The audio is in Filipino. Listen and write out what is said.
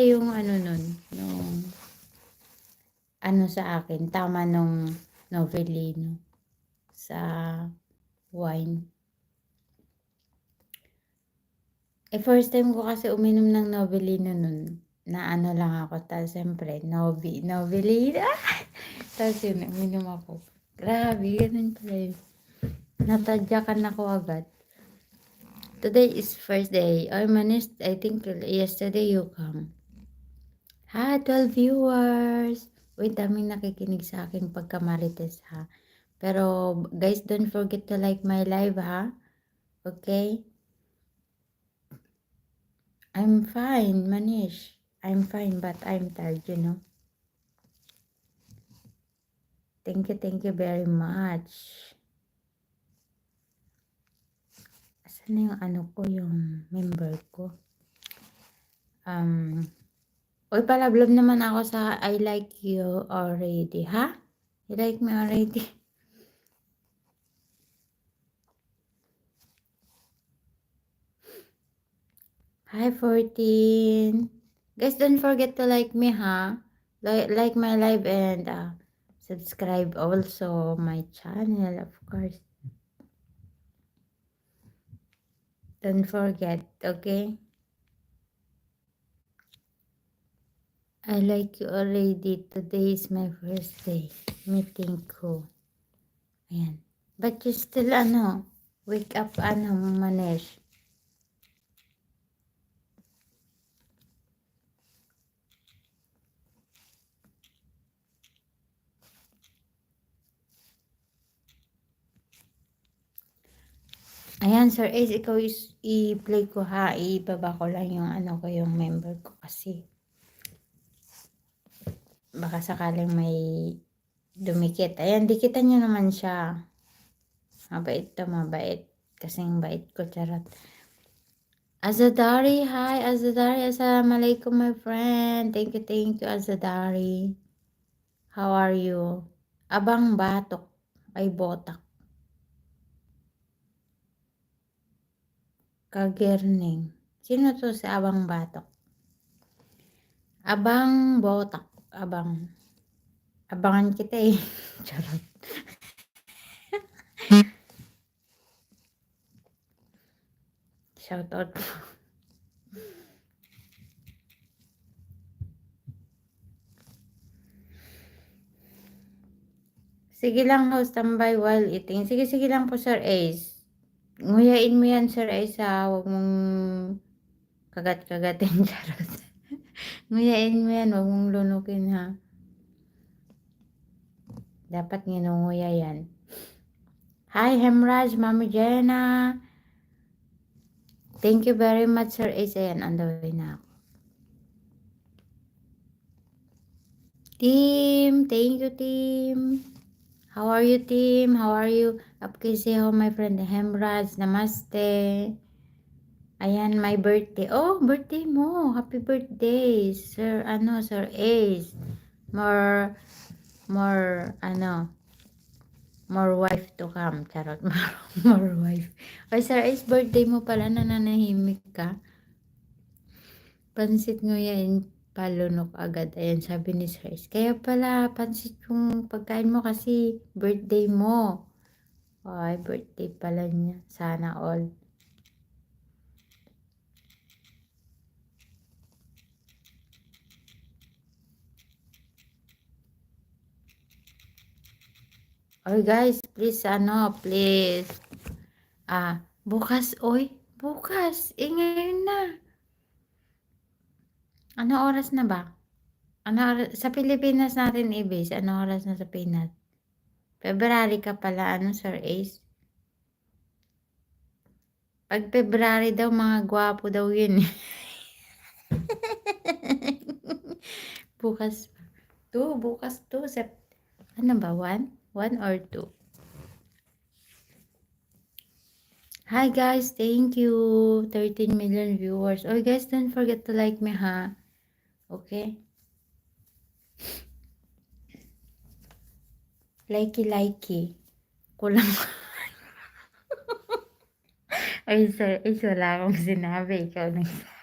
yung ano nun, nung ano sa akin, tama nung Novelino sa wine. First time ko kasi uminom ng Novelino nun, na ano lang ako, tapos siyempre, Novelino, tapos yun, uminom ako. Grabe, ganun pala yun. Natadyakan ako agad. Today is first day. I think yesterday you come. Ha, 12 viewers. Uy, daming nakikinig sa akin pagka-marites ha. Pero guys, don't forget to like my live ha. Okay? I'm fine, Manish. I'm fine, but I'm tired, you know. Thank you very much. Asan na yung ano ko, yung member ko? Uy, palablog naman ako sa I like you already, ha? You like me already? Hi, 14. Guys, don't forget to like me, ha? Like my live and subscribe also my channel, of course. Don't forget, okay? I like you already. Today is my first day. Meeting ko. Ayan. But you still, wake up, Manish. Ayan, Sir Ace, ikaw i-play ko ha. Ibaba ko lang yung ko, yung member ko kasi. Baka sakaling may dumikit. Ayan, dikitan nyo naman siya. Mabait to, mabait. Kasing bait ko, charot. Azadari, hi, Azadari. Assalamualaikum, my friend. Thank you, Azadari. How are you? Abang batok ay botak. Kagerning. Sino to si Abang Batok? Abang Botak. Abangan kita eh. Charot. Shout out po. Sige lang, host, tambay while eating. Sige lang po, Sir Ace. Nguyain mo yan, Sir Ace, ha? Huwag mong kagat-kagatin, charot. Nguyain mo yan, huwag mong lunukin, ha? Dapat nginunguya yan. Hi, Hemraj, Mami Jenna. Thank you very much, Sir Ace. Ayan, on the way na ako. Team, thank you, team. How are you, team? How are you? Apke say ho, my friend Hemraj. Namaste. Ayan, my birthday. Oh, birthday mo. Happy birthday, Sir, Sir Ace. More wife to come. Charot, more wife. Ay, Sir Ace, birthday mo pala, nananahimik ka. Pansit nguyain, palunok agad. Ayan, sabi ni Sir Ace. Kaya pala, pansit yung pagkain mo kasi birthday mo. Ay, birthday pala niya. Sana all. Oy guys, please please. Bukas, bukas. Ngayon na. Ano oras na ba? Sa Pilipinas natin i-base, ano oras na sa Pinas? February ka pala, Sir Ace? Pag February daw, mga gwapo daw yun. Bukas. Bukas 2. Ano ba, 1? 1 or 2? Hi guys, thank you. 13 million viewers. Oh guys, don't forget to like me ha. Okay? Likey. Kulang. Ay, sir, wala akong sinabi. Ikaw nagsabi.